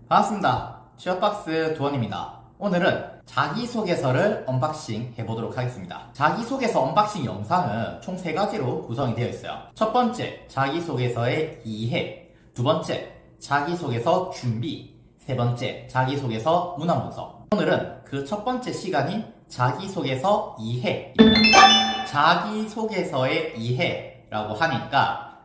반갑습니다. 취업박스 두원입니다. 오늘은 자기소개서를 언박싱 해보도록 하겠습니다. 자기소개서 언박싱 영상은 총 3가지로 구성이 되어 있어요. 첫 번째, 자기소개서의 이해. 두 번째, 자기소개서 준비. 세 번째, 자기소개서 문항 분석. 오늘은 그 첫 번째 시간인 자기소개서 이해입니다. 자기소개서의 이해라고 하니까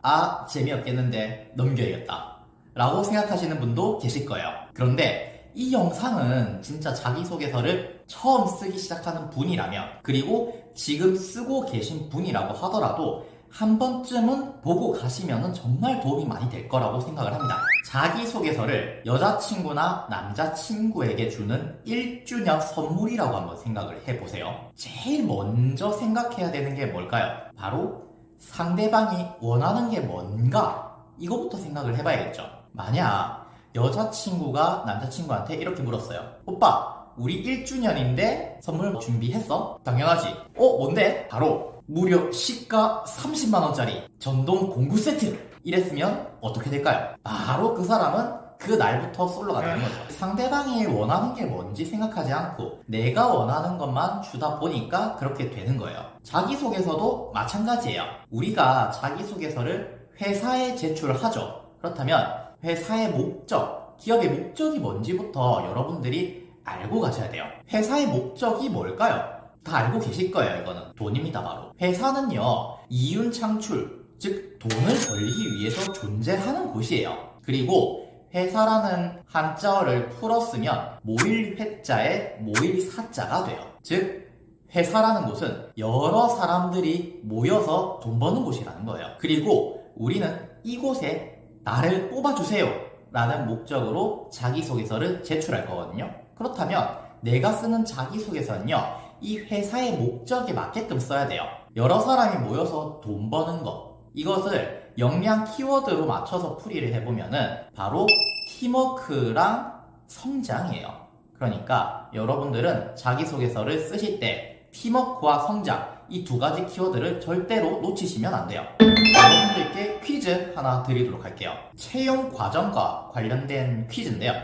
재미없겠는데 넘겨야겠다 라고 생각하시는 분도 계실 거예요. 그런데 이 영상은 진짜 자기소개서를 처음 쓰기 시작하는 분이라면, 그리고 지금 쓰고 계신 분이라고 하더라도 한 번쯤은 보고 가시면 정말 도움이 많이 될 거라고 생각을 합니다. 자기소개서를 여자친구나 남자친구에게 주는 1주년 선물이라고 한번 생각을 해보세요. 제일 먼저 생각해야 되는 게 뭘까요? 바로 상대방이 원하는 게 뭔가, 이거부터 생각을 해봐야겠죠. 만약 여자친구가 남자친구한테 이렇게 물었어요. 오빠, 우리 1주년인데 선물 준비했어? 당연하지. 뭔데? 바로 무려 시가 30만원짜리 전동 공구 세트! 이랬으면 어떻게 될까요? 바로 그 사람은 그 날부터 솔로가 되는 거죠. 상대방이 원하는 게 뭔지 생각하지 않고 내가 원하는 것만 주다 보니까 그렇게 되는 거예요. 자기소개서도 마찬가지예요. 우리가 자기소개서를 회사에 제출을 하죠. 그렇다면 회사의 목적, 기업의 목적이 뭔지부터 여러분들이 알고 가셔야 돼요. 회사의 목적이 뭘까요? 다 알고 계실 거예요. 이거는 돈입니다. 바로 회사는요, 이윤 창출, 즉 돈을 벌기 위해서 존재하는 곳이에요. 그리고 회사라는 한자어를 풀었으면 모일 회자에 모일 사자가 돼요. 즉 회사라는 곳은 여러 사람들이 모여서 돈 버는 곳이라는 거예요. 그리고 우리는 이곳에 나를 뽑아주세요 라는 목적으로 자기소개서를 제출할 거거든요. 그렇다면 내가 쓰는 자기소개서는요, 이 회사의 목적에 맞게끔 써야 돼요. 여러 사람이 모여서 돈 버는 것, 이것을 역량 키워드로 맞춰서 풀이를 해보면은 바로 팀워크랑 성장이에요. 그러니까 여러분들은 자기소개서를 쓰실 때 팀워크와 성장, 이 2가지 키워드를 절대로 놓치시면 안 돼요. 여러분들께 퀴즈 하나 드리도록 할게요. 채용 과정과 관련된 퀴즈인데요.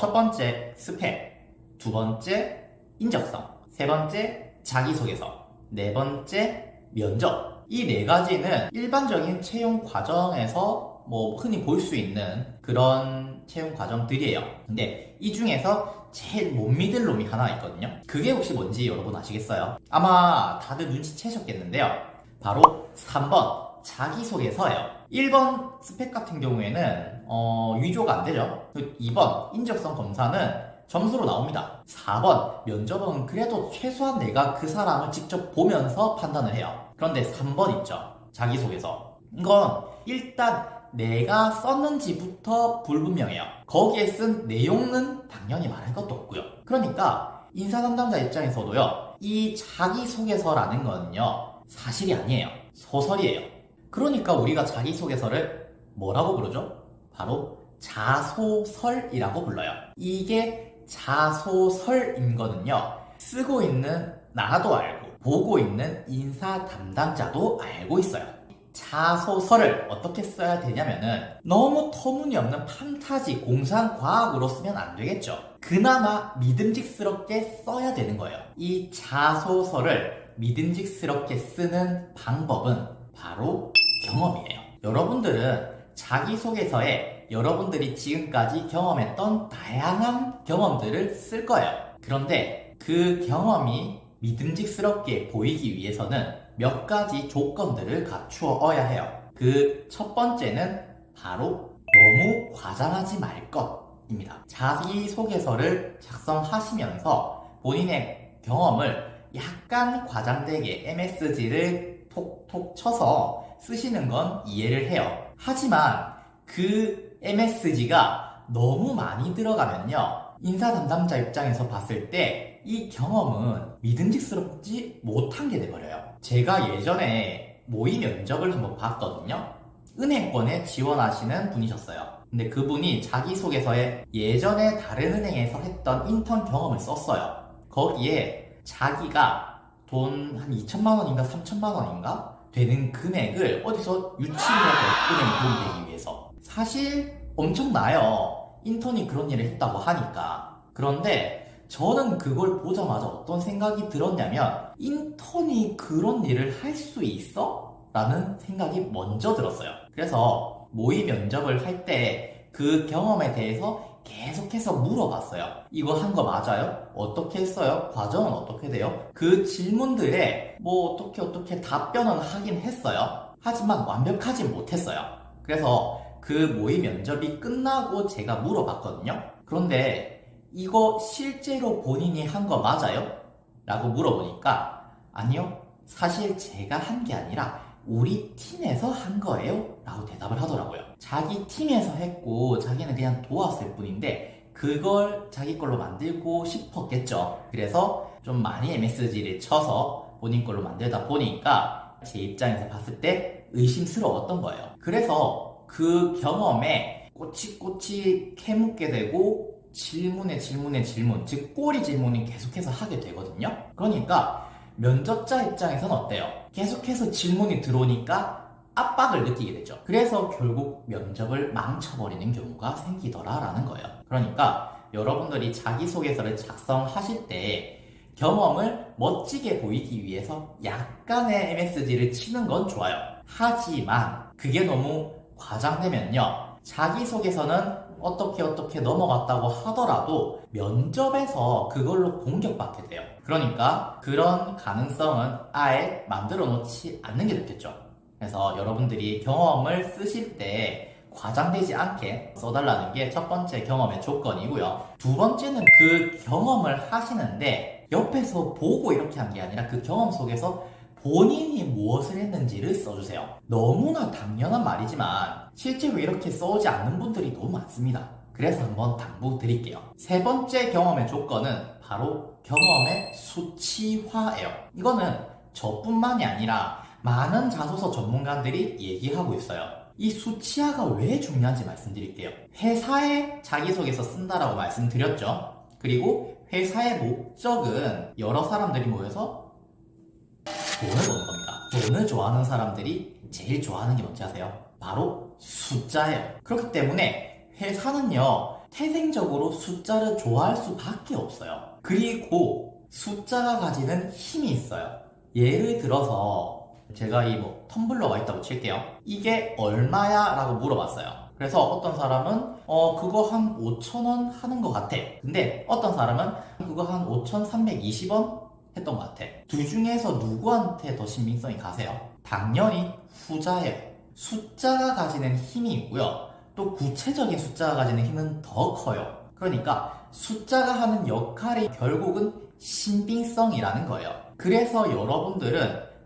첫 번째 스펙, 두 번째 인적성, 세 번째 자기소개서, 네 번째 면접. 이 4가지는 일반적인 채용 과정에서 흔히 볼 수 있는 그런 채용 과정들이에요. 근데 이 중에서 제일 못 믿을 놈이 하나 있거든요. 그게 혹시 뭔지 여러분 아시겠어요? 아마 다들 눈치채셨겠는데요. 바로 3번 자기소개서예요. 1번 스펙 같은 경우에는 위조가 안 되죠. 2번 인적성 검사는 점수로 나옵니다. 4번 면접은 그래도 최소한 내가 그 사람을 직접 보면서 판단을 해요. 그런데 3번 있죠. 자기소개서. 이건 일단 내가 썼는지부터 불분명해요. 거기에 쓴 내용은 당연히 말할 것도 없고요. 그러니까 인사 담당자 입장에서도요, 이 자기소개서라는 거는요, 사실이 아니에요. 소설이에요. 그러니까 우리가 자기소개서를 뭐라고 부르죠? 바로 자소설이라고 불러요. 이게 자소설인 거는요, 쓰고 있는 나도 알고 보고 있는 인사 담당자도 알고 있어요. 자소설을 어떻게 써야 되냐면은 너무 터무니없는 판타지 공상과학으로 쓰면 안 되겠죠. 그나마 믿음직스럽게 써야 되는 거예요. 이 자소설을 믿음직스럽게 쓰는 방법은 바로 경험이에요. 여러분들은 자기소개서에 여러분들이 지금까지 경험했던 다양한 경험들을 쓸 거예요. 그런데 그 경험이 믿음직스럽게 보이기 위해서는 몇 가지 조건들을 갖추어야 해요. 그 첫 번째는 바로 너무 과장하지 말 것입니다. 자기소개서를 작성하시면서 본인의 경험을 약간 과장되게 MSG를 톡톡 쳐서 쓰시는 건 이해를 해요. 하지만 그 MSG가 너무 많이 들어가면요, 인사 담당자 입장에서 봤을 때 이 경험은 믿음직스럽지 못한 게 돼버려요. 제가 예전에 모의 면접을 한번 봤거든요. 은행권에 지원하시는 분이셨어요. 근데 그분이 자기소개서에 예전에 다른 은행에서 했던 인턴 경험을 썼어요. 거기에 자기가 돈 한 2천만 원인가 3천만 원인가 되는 금액을 어디서 유치하고 은행에 도움되기 위해서. 사실 엄청나요. 인턴이 그런 일을 했다고 하니까. 그런데 저는 그걸 보자마자 어떤 생각이 들었냐면, 인턴이 그런 일을 할 수 있어? 라는 생각이 먼저 들었어요. 그래서 모의 면접을 할 때 그 경험에 대해서 계속해서 물어봤어요. 이거 한 거 맞아요? 어떻게 했어요? 과정은 어떻게 돼요? 그 질문들에 뭐 어떻게 답변은 하긴 했어요. 하지만 완벽하진 못했어요. 그래서 그 모의 면접이 끝나고 제가 물어봤거든요. 그런데 이거 실제로 본인이 한 거 맞아요? 라고 물어보니까 아니요, 사실 제가 한 게 아니라 우리 팀에서 한 거예요? 라고 대답을 하더라고요. 자기 팀에서 했고 자기는 그냥 도왔을 뿐인데 그걸 자기 걸로 만들고 싶었겠죠. 그래서 좀 많이 MSG를 쳐서 본인 걸로 만들다 보니까 제 입장에서 봤을 때 의심스러웠던 거예요. 그래서 그 경험에 꼬치꼬치 캐묻게 되고 질문에 질문, 즉 꼬리 질문을 계속해서 하게 되거든요. 그러니까 면접자 입장에서는 어때요? 계속해서 질문이 들어오니까 압박을 느끼게 되죠. 그래서 결국 면접을 망쳐버리는 경우가 생기더라라는 거예요. 그러니까 여러분들이 자기소개서를 작성하실 때 경험을 멋지게 보이기 위해서 약간의 MSG를 치는 건 좋아요. 하지만 그게 너무 과장되면요, 자기소개서는 어떻게 넘어갔다고 하더라도 면접에서 그걸로 공격받게 돼요. 그러니까 그런 가능성은 아예 만들어 놓지 않는 게 좋겠죠. 그래서 여러분들이 경험을 쓰실 때 과장되지 않게 써달라는 게 첫 번째 경험의 조건이고요. 두 번째는 그 경험을 하시는데 옆에서 보고 이렇게 한 게 아니라 그 경험 속에서 본인이 무엇을 했는지를 써주세요. 너무나 당연한 말이지만 실제로 이렇게 써오지 않는 분들이 너무 많습니다. 그래서 한번 당부 드릴게요. 세 번째 경험의 조건은 바로 경험의 수치화예요. 이거는 저뿐만이 아니라 많은 자소서 전문가들이 얘기하고 있어요. 이 수치화가 왜 중요한지 말씀드릴게요. 회사에 자기소개서 쓴다라고 말씀드렸죠. 그리고 회사의 목적은 여러 사람들이 모여서 돈을 버는 겁니다. 돈을 좋아하는 사람들이 제일 좋아하는 게 뭔지 아세요? 바로 숫자예요. 그렇기 때문에 회사는요, 태생적으로 숫자를 좋아할 수밖에 없어요. 그리고 숫자가 가지는 힘이 있어요. 예를 들어서 제가 이 텀블러가 있다고 칠게요. 이게 얼마야? 라고 물어봤어요. 그래서 어떤 사람은 그거 한 5,000원 하는 것 같아. 근데 어떤 사람은 그거 한 5,320원 했던 것 같아. 둘 중에서 누구한테 더 신빙성이 가세요? 당연히 후자예요. 숫자가 가지는 힘이 있고요. 또 구체적인 숫자가 가지는 힘은 더 커요. 그러니까 숫자가 하는 역할이 결국은 신빙성이라는 거예요. 그래서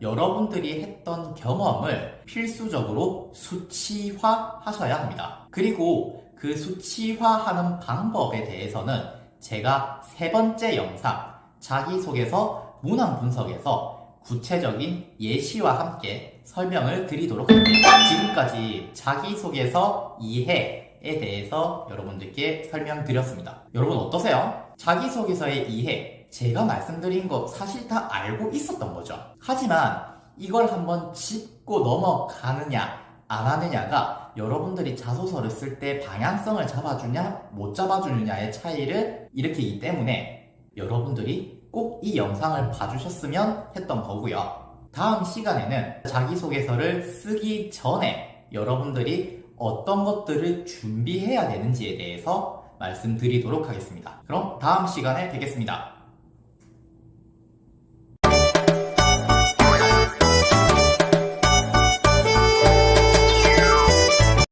여러분들이 했던 경험을 필수적으로 수치화 하셔야 합니다. 그리고 그 수치화하는 방법에 대해서는 제가 세 번째 영상 자기소개서 문항 분석에서 구체적인 예시와 함께 설명을 드리도록 할게요. 지금까지 자기소개서 이해에 대해서 여러분들께 설명드렸습니다. 여러분 어떠세요? 자기소개서의 이해, 제가 말씀드린 거 사실 다 알고 있었던 거죠. 하지만 이걸 한번 짚고 넘어가느냐 안 하느냐가 여러분들이 자소서를 쓸 때 방향성을 잡아주냐 못 잡아주느냐의 차이를 일으키기 때문에 여러분들이 꼭 이 영상을 봐주셨으면 했던 거고요. 다음 시간에는 자기소개서를 쓰기 전에 여러분들이 어떤 것들을 준비해야 되는지에 대해서 말씀드리도록 하겠습니다. 그럼 다음 시간에 뵙겠습니다.